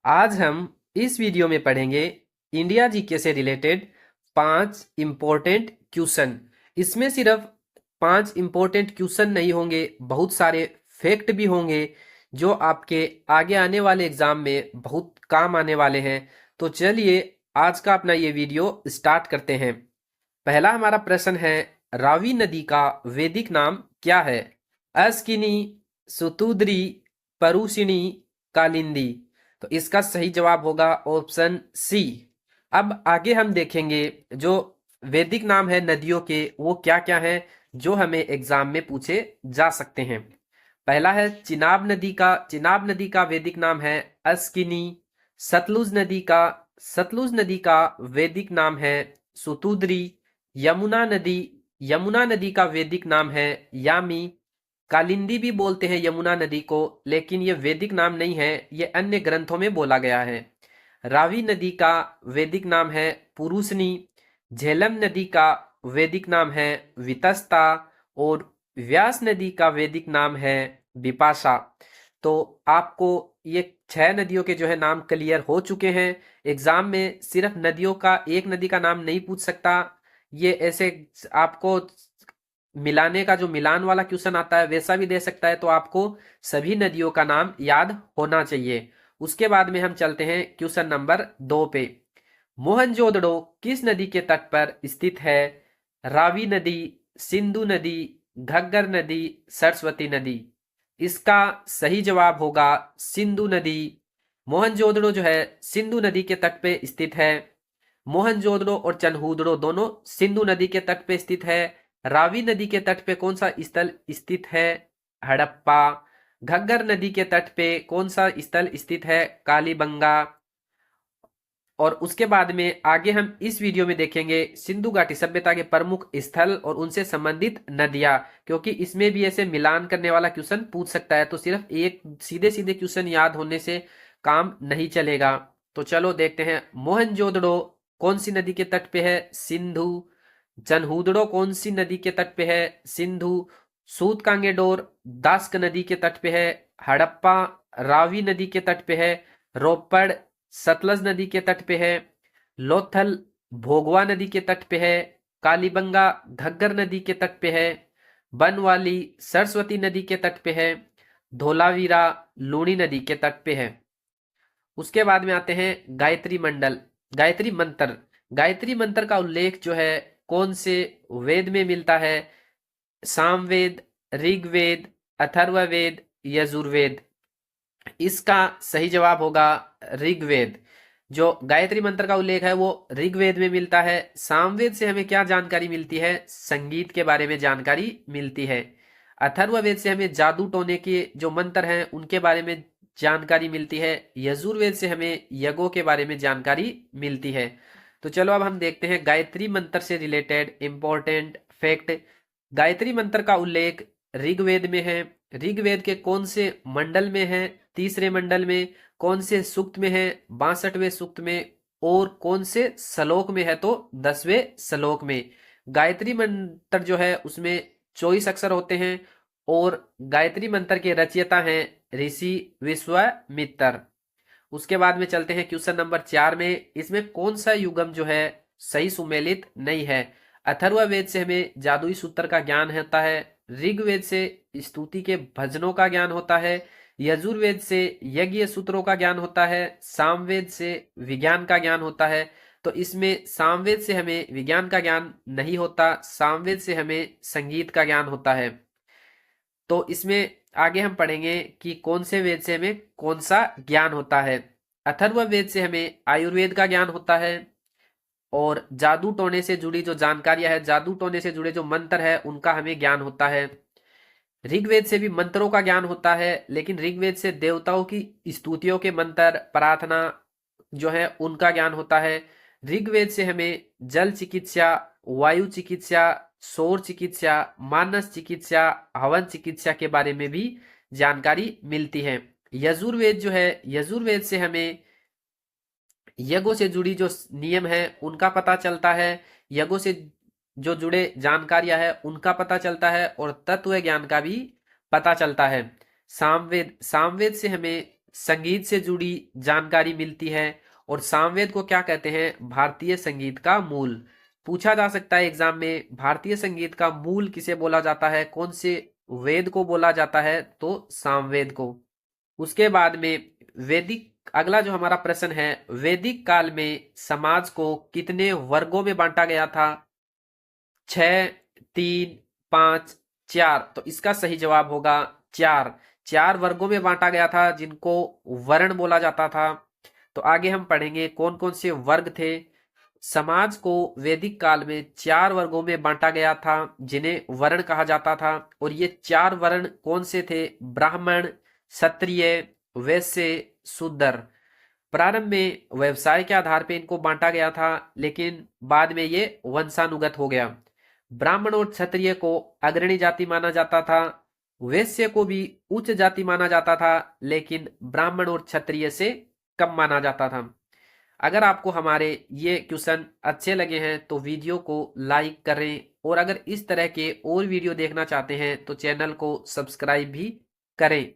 आज हम इस वीडियो में पढ़ेंगे इंडिया जीके से रिलेटेड 5 इम्पोर्टेंट क्वेश्चन। इसमें सिर्फ 5 इम्पोर्टेंट क्वेश्चन नहीं होंगे, बहुत सारे फैक्ट भी होंगे जो आपके आगे आने वाले एग्जाम में बहुत काम आने वाले हैं। तो चलिए आज का अपना ये वीडियो स्टार्ट करते हैं। पहला हमारा प्रश्न है, रावी नदी का वैदिक नाम क्या है? अस्किनी, सुतुद्री, परुशिनी, कालिंदी। तो इसका सही जवाब होगा ऑप्शन सी। अब आगे हम देखेंगे जो वैदिक नाम है नदियों के वो क्या क्या हैं जो हमें एग्जाम में पूछे जा सकते हैं। पहला है चिनाब नदी का वैदिक नाम है अस्किनी। सतलुज नदी का वैदिक नाम है सुतुद्री। यमुना नदी यमुना नदी का वैदिक नाम है यामी। कालिंदी भी बोलते हैं यमुना नदी को, लेकिन ये वैदिक नाम नहीं है, ये अन्य ग्रंथों में बोला गया है। रावी नदी का वैदिक नाम है पुरुषनी। झेलम नदी का वैदिक नाम है वितस्ता। और व्यास नदी का वैदिक नाम है बिपाशा। तो आपको ये 6 नदियों के जो है नाम क्लियर हो चुके हैं। एग्जाम में सिर्फ नदियों का एक नदी का नाम नहीं पूछ सकता, ये ऐसे आपको मिलाने का जो मिलान वाला क्वेश्चन आता है वैसा भी दे सकता है। तो आपको सभी नदियों का नाम याद होना चाहिए। उसके बाद में हम चलते हैं क्वेश्चन नंबर 2 पे। मोहनजोदड़ो किस नदी के तट पर स्थित है? रावी नदी, सिंधु नदी, घग्गर नदी, सरस्वती नदी। इसका सही जवाब होगा सिंधु नदी। मोहनजोदड़ो जो है सिंधु नदी के तट पे स्थित है। मोहनजोदड़ो और चनहूदड़ो दोनों सिंधु नदी के तट पे स्थित है। रावी नदी के तट पे कौन सा स्थल स्थित है? हड़प्पा। घग्गर नदी के तट पे कौन सा स्थल स्थित है? कालीबंगा। और उसके बाद में आगे हम इस वीडियो में देखेंगे सिंधु घाटी सभ्यता के प्रमुख स्थल और उनसे संबंधित नदियां, क्योंकि इसमें भी ऐसे मिलान करने वाला क्वेश्चन पूछ सकता है। तो सिर्फ एक सीधे सीधे क्वेश्चन याद होने से काम नहीं चलेगा। तो चलो देखते हैं। मोहनजोदड़ो कौन सी नदी के तट पे है? सिंधु। जनहूदड़ो कौन सी नदी के तट पे है? सिंधु। सूतकांगेडोर दास्क नदी के तट पे है। हड़प्पा रावी नदी के तट पे है। रोपड़ सतलज नदी के तट पे है। लोथल भोगवा नदी के तट पे है। कालीबंगा घग्गर नदी के तट पे है। बनवाली सरस्वती नदी के तट पे है। धोलावीरा लूणी नदी के तट पे है। उसके बाद में आते हैं गायत्री मंत्र। गायत्री मंत्र का उल्लेख जो है कौन से वेद में मिलता है? सामवेद, ऋग्वेद, अथर्ववेद, यजुर्वेद। इसका सही जवाब होगा ऋग्वेद। जो गायत्री मंत्र का उल्लेख है वो ऋग्वेद में मिलता है। सामवेद से हमें क्या जानकारी मिलती है? संगीत के बारे में जानकारी मिलती है। अथर्ववेद से हमें जादू टोने के जो मंत्र हैं उनके बारे में जानकारी मिलती है। यजुर्वेद से हमें यज्ञों के बारे में जानकारी मिलती है। तो चलो अब हम देखते हैं गायत्री मंत्र से रिलेटेड इंपॉर्टेंट फैक्ट। गायत्री मंत्र का उल्लेख ऋग्वेद में है। ऋग्वेद के कौन से मंडल में है? तीसरे मंडल में। कौन से सूक्त में है? 62वें सूक्त में। और कौन से श्लोक में है? तो 10वें श्लोक में। गायत्री मंत्र जो है उसमें 24 अक्षर होते हैं और गायत्री मंत्र के रचयिता हैं ऋषि विश्वामित्र। उसके बाद में चलते हैं क्वेश्चन नंबर 4 में। इसमें कौन सा युगम जो है सही सुमेलित नहीं है? अथर्ववेद से हमें जादुई सूत्र का ज्ञान होता है। ऋग्वेद से स्तुति के भजनों का ज्ञान होता है। यजुर्वेद से यज्ञ सूत्रों का ज्ञान होता है। सामवेद से विज्ञान का ज्ञान होता है। तो इसमें सामवेद से हमें विज्ञान का ज्ञान नहीं होता, सामवेद से हमें संगीत का ज्ञान होता है। तो इसमें आगे हम पढ़ेंगे कि कौन से वेद से हमें कौन सा ज्ञान होता है। अथर्ववेद से हमें आयुर्वेद का ज्ञान होता है और जादू टोने से जुड़ी जो जानकारियां है, जादू टोने से जुड़े जो मंत्र है उनका हमें ज्ञान होता है। ऋग्वेद से भी मंत्रों का ज्ञान होता है, लेकिन ऋग्वेद से देवताओं की स्तुतियों के मंत्र, प्रार्थना जो है उनका ज्ञान होता है। ऋग्वेद से हमें जल चिकित्सा, वायु चिकित्सा, सौर चिकित्सा, मानस चिकित्सा, हवन चिकित्सा के बारे में भी जानकारी मिलती है। यजुर्वेद जो है, यजुर्वेद से हमें यज्ञों से जुड़ी जो नियम है उनका पता चलता है। यज्ञों से जो जुड़े जानकारियां है उनका पता चलता है और तत्व ज्ञान का भी पता चलता है। सामवेद से हमें संगीत से जुड़ी जानकारी मिलती है। और सामवेद को क्या कहते हैं? भारतीय संगीत का मूल। पूछा जा सकता है एग्जाम में, भारतीय संगीत का मूल किसे बोला जाता है? कौन से वेद को बोला जाता है? तो सामवेद को। उसके बाद में वैदिक, अगला जो हमारा प्रश्न है, वैदिक काल में समाज को कितने वर्गों में बांटा गया था? 6, 3, 5, 4। तो इसका सही जवाब होगा 4। 4 वर्गों में बांटा गया था जिनको वर्ण बोला जाता था। तो आगे हम पढ़ेंगे कौन कौन से वर्ग थे। समाज को वैदिक काल में 4 वर्गों में बांटा गया था जिन्हें वर्ण कहा जाता था। और ये 4 वर्ण कौन से थे? ब्राह्मण, क्षत्रिय, वैश्य, शूद्र। प्रारंभ में व्यवसाय के आधार पर इनको बांटा गया था, लेकिन बाद में ये वंशानुगत हो गया। ब्राह्मण और क्षत्रिय को अग्रणी जाति माना जाता था, वैश्य को भी उच्च जाति माना जाता था, लेकिन ब्राह्मण और क्षत्रिय से कम माना जाता था। अगर आपको हमारे ये क्वेश्चन अच्छे लगे हैं तो वीडियो को लाइक करें, और अगर इस तरह के और वीडियो देखना चाहते हैं तो चैनल को सब्सक्राइब भी करें।